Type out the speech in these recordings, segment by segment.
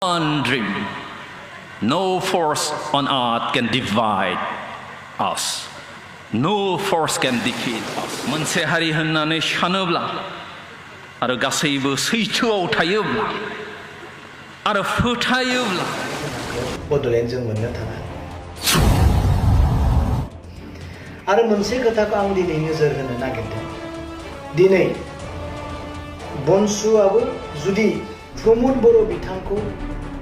One dream. No force on earth can divide us. No force can defeat us. मोनसे हारि होननानै सानोब्ला आरो गासैबो सैथोआव थायोब्ला आरो फोथायोब्ला बड'लेण्ड जों मोननो थाङा। आरो मोनसे खोथाखौ आं दिनै नोजोर होनो नागिरदों। दिनै बनसुआबो जुदि प्रमद बर' बिथांखौ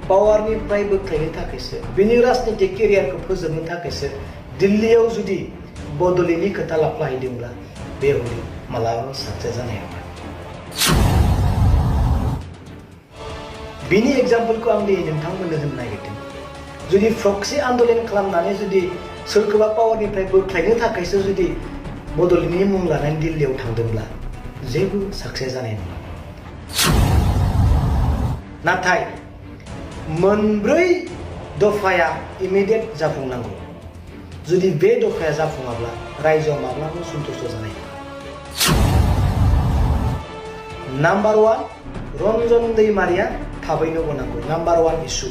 पावारनिफ्राय बोख्लायनो थाखायसो बिनि राजनीतिक केरियारखौ फोजोबनो थाखायसो दिल्लीयाव जुदि बड'लेण्डनि खोथा लाफ्लाहैदोंब्ला बे हले मालाबाबो साक्सेस जानाय नङा। बिनि एग्जाम्पलखौ आं दिनै नोंथांमोननो होनो नागिरदों। जुदि प्रक्सि आन्दलन खालामनानै जुदि सोरखौबा पावारनिफ्राय बोख्लायनो थाखायसो जुदि बड'लेण्डनि मुं लानानै दिल्लीयाव थांदोंब्ला जेबो साक्सेस जानाय नङा। नाथाय मोनब्रै दफाया इमिडियेट जाफुंनांगौ। जुदि बे दफाया जाफुङाब्ला रायजोआ माब्लाबा सन्तुष्ट जानाय नङा। नाम्बार 1 रन्जन दैमारिया थाबैनो गनांगौ। Number 1 issue.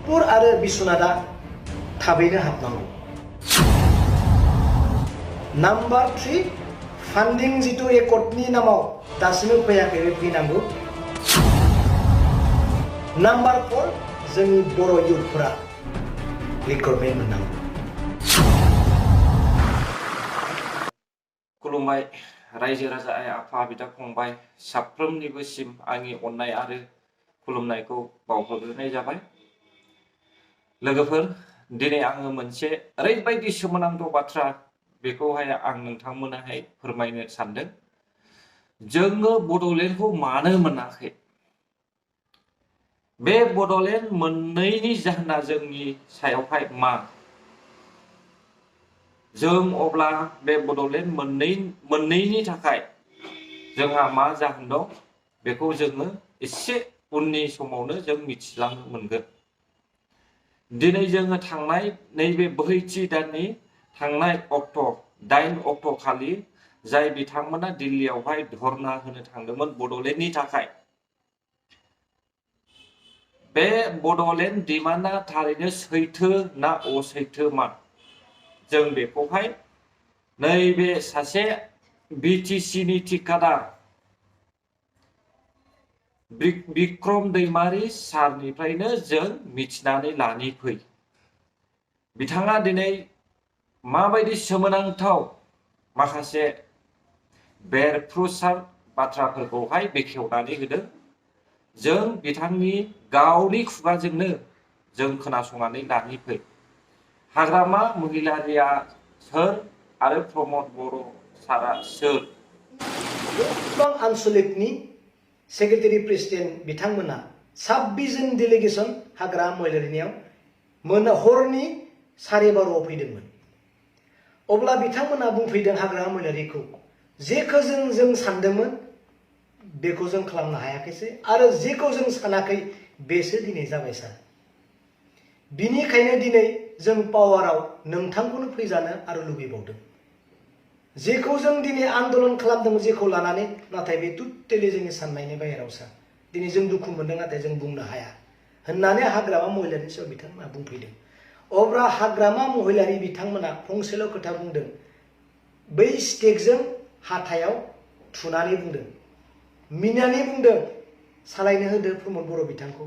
पुर आरो बिश्वनाथआ थाबैनो हाबनांगौ। नाम्बार 3 फान्डिं जितु एकर्डनि नामाव दासिमबो फैयाखै बे फैनांगौ। नाम्बार 4 जोंनि बर' इयुथफोरा रिक्रुटमेन्ट मोननांगौ। खुलुमबाय रायजो राजा आइ आफा बिदा फंबाय साफ्रोमनिबोसिम आंनि अननाय आरो खुलुमनायखौ बावहरग्रोनाय जाबाय। लोगोफोर दिनै आङो मोनसे ओरैबायदि सोमोनांथाव बाथ्रा बेखौहाय आं नोंथांमोननोहाय फोरमायनो सानदों। जोङो बड'लेण्डखौ मानो मोनाखै? बे बड'लेण्ड मोननैनि जाहोना जोंनि सायावहाय मा? जों अब्ला बे बड'लेण्ड मोननैनि थाखाय जोंहा मा जाहोन दं बेखौ जोङो एसे उननि समावनो जों मिथिलांनो मोनगोन। दिनै जोङो थांनाय नैबे बोहैथि दाननि थांनाय 8 अक्ट' खालि जाय बिथांमोना दिल्लीयावहाय धर्ना होनो थांदोंमोन बड'लेण्डनि थाखाय, बे बड'लेण्ड डिमान्डआ थारैनो सैथो ना असैथोमान? जों बेखौहाय नैबे सासे BTCनि थिखादार बिक्रम दैमारि सारनिफ्रायनो जों मिथिनानै लानि फै। बिथाङा दिनै माबायदि सोमोनांथाव माखासे बेरफ्रुसार बाथ्राफोरखौहाय बेखेवनानै होदों। जों बिथांनि गावनि खुगाजोंनो जों खोनासंनानै लानि फै। हाग्रामा महिलारिया सोर आरो प्रमद बर' सारा सोर? गोबां आनसलिकनि सेक्रेटारि प्रेसिडेन्ट बिथांमोना 26 जन डेलिगेसन हाग्रामा महिलारिनियाव हरनि 12:30 फैदोंमोन। अब्ला बिथांमोना बुंफैदों हाग्रामा महिलारिखौ जेखौ जों सानदोंमोन बेखौ जों खालामनो हायाखैसै आरो जेखौ जों सानाखै बेसो दिनै जाबाय सार। बिनिखायनो दिनै जों पावाराव नोंथांखौनो फैजानो आरो लुबैबावदों। जेखौ जों दिनै आन्दलन खालामदों जेखौ लानानै, नाथाय बे टटेलि जोंनि साननायनि बाहेराव सार। दिनै जों दुखु मोनदों नाथाय जों बुंनो हाया होननानै हाग्रामा महिलारिनि सायाव बिथांमोना बुंफैदों। अब्ला हाग्रामा महिलारि बिथांमोना फंसेल' खोथा बुंदों। बै स्टेकजों हाथायाव थुनानै बुंदों, मिनानै बुंदों, सालायनो होदो प्रमद बर' बिथांखौ।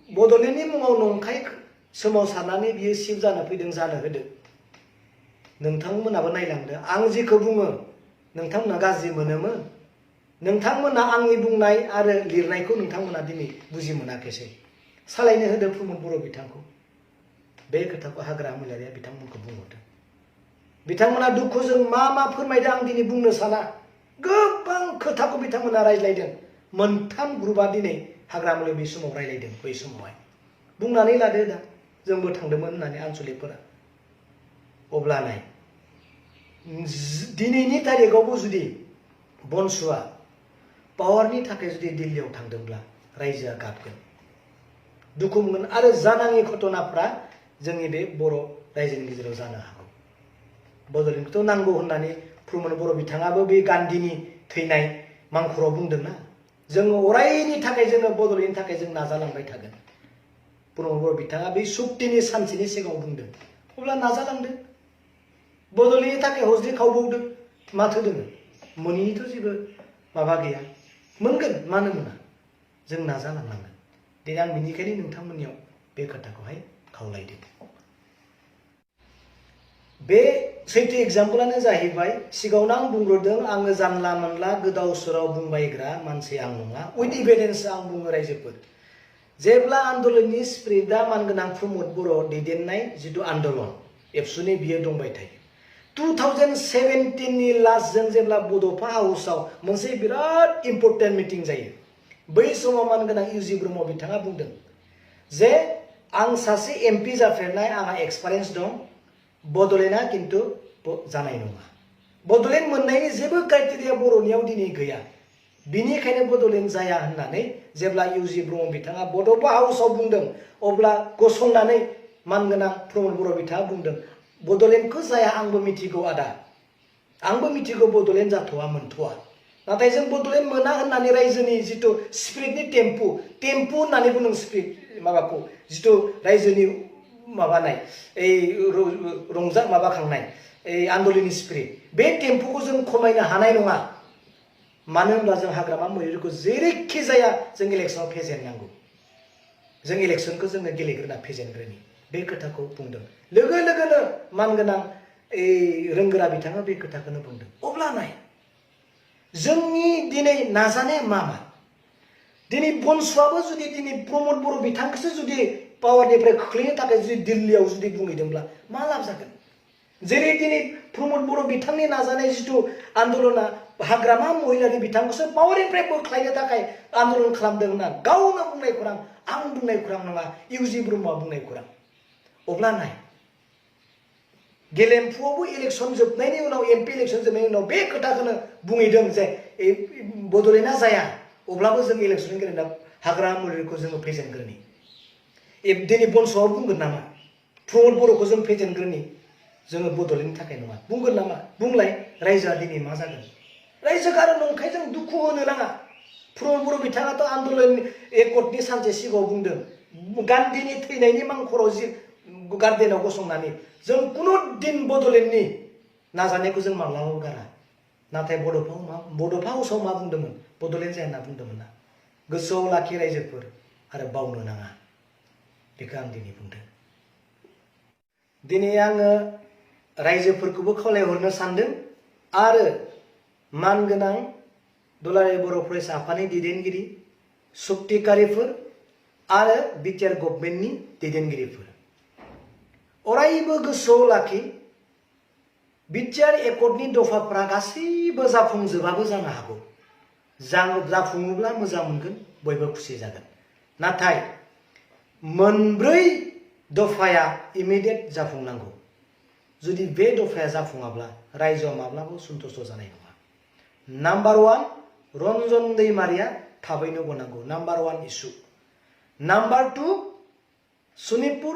बड'लेण्डनि मुङाव नंखाय सोमावसारनानै बियो सिफ जानो फैदों, जानो होदो। नोंथांमोनाबो नायलांदो। आं जेखौ बुङो नोंथांमोना गाज्रि मोनोमोन। नोंथांमोना आंनि बुंनाय आरो लिरनायखौ नोंथांमोना दिनै बुजि मोनाखैसै। सालायनो होदो प्रमद बर' बिथांखौ। बे खोथाखौ हाग्रामा महिलारिया बिथांमोनखौ बुंहरदों। बिथांमोना दुखुजों मा फोरमायदों आं दिनै बुंनो साना। गोबां खोथाखौ बिथांमोना रायज्लायदों। मोनथाम ग्रुपआ दिनै हाग्रामा महिलारि बे समाव रायज्लायदों। बै समावहाय बुंनानै लादो दा जोंबो थांदोंमोन होननानै आनसलिकफोरा। अब्ला नाय दिनैनि तारिखआवबो जुदि बनसुआ पावारनि थाखाय जुदि दिल्लीयाव थांदोंब्ला रायजोआ गाबगोन, दुखु मोनगोन आरो जानाङि घटनाफ्रा जोंनि बे बर' रायजोनि गेजेराव जानो हागौ। बड'लेण्डखौथ' नांगौ होननानै प्रमद बर' बिथाङाबो बे गान्धीनि थैनाय मांखराव बुंदोंना जोङो अरायनि थाखाय जोङो बड'लेण्डनि थाखाय जों नाजालांबाय थागोन प्रमद बर' बिथाङा बे सुक्तिनि सानसेनि सिगाङाव बुंदों अब्ला नाजालांदों बड'लेण्डनि थाखाय हज्रि खावबावदों माथो दोङो मोनैनिथ' जेबो माबा गैया मोनगोन मानो मोना जों नाजालांनांगोन दिनै आं बेनिखायनो नोंथांमोननियाव बे खोथाखौहाय खावलायदों बे सैथो एग्जाम्पलानो जाहैबाय सिगाङावनो आं बुंग्रोदों आङो जानला मोनला गोदाव सोराव बुंबायग्रा मानसि आं नङा उइथ इभिडेन्स आं बुङो रायजोफोर जेब्ला आन्दलननि स्पिरिटआ मानगोनां प्रमद बर' दैदेननाय जिथु आन्दलन एबसुनि बियो दंबाय थायो 2017 नि लास्टजों जेब्ला बड'फा हाउसआव मोनसे बिराद इम्पर्टेन्ट मिटिं जायो बै समाव मानगोनां इउजि ब्रह्म बिथाङा बुंदों जे आं सासे एमपि जाफेरनाय आंहा एक्सपिरियेन्स दं बड'लेण्डआ किन्तु जानाय नङा बड'लेण्ड मोननायनि जेबो क्राइटेरिया बर'नियाव दिनै गैया बिनिखायनो बड'लेण्ड जाया होननानै जेब्ला इउजि ब्रह्म बिथाङा बड'फा हाउसआव बुंदों अब्ला गसंनानै मानगोनां प्रमद बर' बिथाङा बुंदों बड'लेण्डखौ जाया आंबो मिथिगौ आदा आंबो मिथिगौ बड'लेण्ड जाथ'वा मोनथ'वा नाथाय जों बड'लेण्ड मोना होननानै रायजोनि जिथु स्पिरिटनि टेम्पु होननानै बुंदों स्पिरिट माबाखौ जिथु रायजोनि माबानाय এই रंजा माबाखांनाय এই आन्दलननि स्पिरिट बे टेम्पुखौ जों खमायनो हानाय नङा मानो होनब्ला जों हाग्रामा मैदेरखौ जेरैखि जाया जों इलेक्सनाव फेजेननांगौ जों इलेक्सनखौ जोङो गेलेग्रोना फेजेनग्रोनि बे खोथाखौ बुंदों लोगो लोगोनो मानगोनां रोंगोरा बिथाङा बे खोथाखौनो बुंदों अब्ला नाय जोंनि दिनै नाजानाया मा दिनै बनसुआबो जुदि दिनै प्रमद बर' बिथांखौसो जुदि पावारनिफ्राय खोख्लैनो थाखाय जुदि दिल्लीयाव जुदि बुंहैदोंब्ला मा लाब जागोन जेरै दिनै प्रमद बर' बिथांनि नाजानाय जिथु आन्दलना हाग्रामा महिलारि बिथांखौसो पावारनिफ्राय बोख्लायनो थाखाय आन्दलन खालामदों होनना गावनो बुंनाय खौरां आं बुंनाय खौरां नङा इउजि ब्रह्मआ बुंनाय खौरां अब्ला नाय गेलेमफुआवबो इलेक्सन जोबनायनि उनाव एमपि इलेक्सन जोबनायनि उनाव बे खोथाखौनो बुंहैदों जे बड'लेण्डआ जाया अब्लाबो जों इलेक्सन गेलेना हाग्रामा महिलारिखौ जोङो फेजेनग्रोनि दिनै बनसुआव बुंगोन नामा प्रमद बर'खौ जों फेजेनग्रोनि जोङो बड'लेण्डनि थाखाय नङा बुंगोन नामा बुंलाय रायजोआ दिनै मा जागोन रायजोखौ आरो नंखाय जों दुखु होनो नाङा प्रमद बर' बिथाङाथ' आन्दलन एकर्डनि सानसे सिगाङाव बुंदों गान्धीनि थैनायनि मांखराव जि गार्डेनाव गसंनानै जों कुनु दिन बड'लेण्डनि नाजानायखौ जों माब्लाबाबो गारा नाथाय बड'फा हाउसआव मा बुंदोंमोन बड'लेण्ड जाया होनना बुंदोंमोन ना गोसोआव लाखि रायजोफोर आरो बावनो नाङा बेखौ आं दिनै बुंदों दिनै आङो रायजोफोरखौबो खावलायहरनो सानदों आरो मानगोनां दुलाराय बर' फरायसा आफादनि दैदेनगिरि सुक्तिकारिफोर आरो बिटिआर गभर्नमेन्टनि दैदेनगिरिफोर अरायबो गोसोआव लाखि बिटिआर एकर्डनि दफाफ्रा गासैबो जाफुंजोबाबो जानो हागौ जाफुङोब्ला मोजां मोनगोन बयबो खुसि जागोन नाथाय मोनब्रै दफाया इमिडियेट जाफुंनांगौ जुदि बे दफाया जाफुङाब्ला रायजोआ माब्लाबाबो सन्तुष्ट जानाय नङा नाम्बार 1 रन्जन दैमारिया थाबैनो गनांगौ नाम्बार 1 इस्यु नाम्बार 2 सनितपुर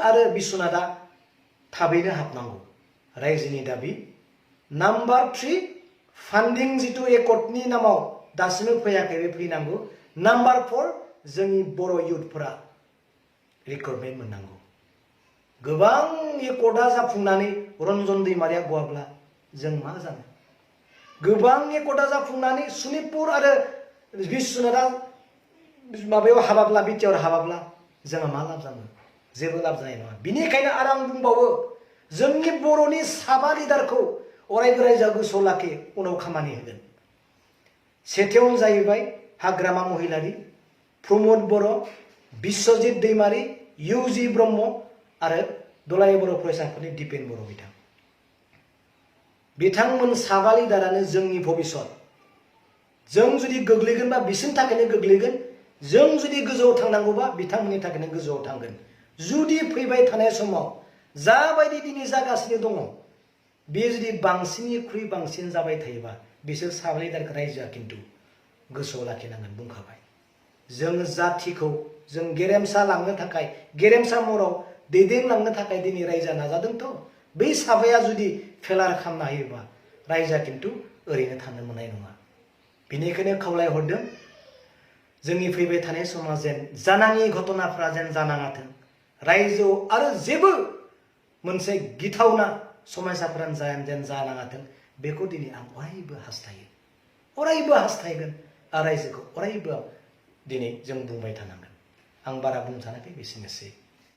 आरो बिश्वनाथआ थाबैनो हाबनांगौ रायजोनि दाबि नाम्बार 3 फान्डिं जिथु एकर्डनि नामाव दासिमबो फैयाखै बे फैनांगौ नाम्बार 4 जोंनि बर' इयुथफोरा रिक्रुटमेन्ट मोननांगौ गोबां एकर्डआ जाफुंनानै रन्जन दैमारिया गवाब्ला जों मा जानो गोबां एकर्डआ जाफुंनानै सनितपुर आरो बिश्वनाथआ माबायाव हाबाब्ला बिटिआर हाबाब्ला जोंहा मा लाब जानो जेबो लाब जानाय नङा बिनिखायनो आरो आं बुंबावो जोंनि बर'नि साबा लिडारखौ अरायबो रायजोआ गोसोआव लाखि उनाव खामानि होगोन सेथियावनो जाहैबाय हाग्रामा महिलारि प्रमद बर' बिश्वजित दैमारि इउजि ब्रह्म आरो दुलाराय बर' फरायसा आफादनि दिपेन बर' बिथांमोन साबा लिडारानो जोंनि भबिष्यत जों जुदि गोग्लैगोनबा बिसोरनि थाखायनो गोग्लैगोन जों जुदि गोजौआव थांनांगौबा बिथांमोननि थाखायनो गोजौआव थांगोन जुदि फैबाय थानाय समाव जाबायदि दिनै जागासिनो दङ बेयो जुदि बांसिननिख्रुइ बांसिन जाबाय थायोबा बिसोर साबा लिडारखौ रायजोआ खिन्थु गोसोआव लाखिनांगोन बुंखाबाय जों जाथिखौ जों गेरेमसा लांनो थाखाय गेरेमसा महराव दैदेनलांनो थाखाय दिनै रायजोआ नाजादोंथ' बै साबाया जुदि फेलार खालामना होयोबा रायजोआ खिन्थु ओरैनो थानो मोननाय नङा। बेनिखायनो खावलायहरदों जोंनि फैबाय थानाय समा जेन जानाङि घटनाफ्रा जेन जानाङाथों, रायजोआव आरो जेबो मोनसे गिथावना समस्याफोरानो जेन जानाङाथों, बेखौ दिनै आं अरायबो हास्थायो, अरायबो हास्थायगोन आरो रायजोखौ अरायबो दिनै जों बुंबाय थानांगोन। आं बारा बुंनो सानाखै, बेसेनोसै।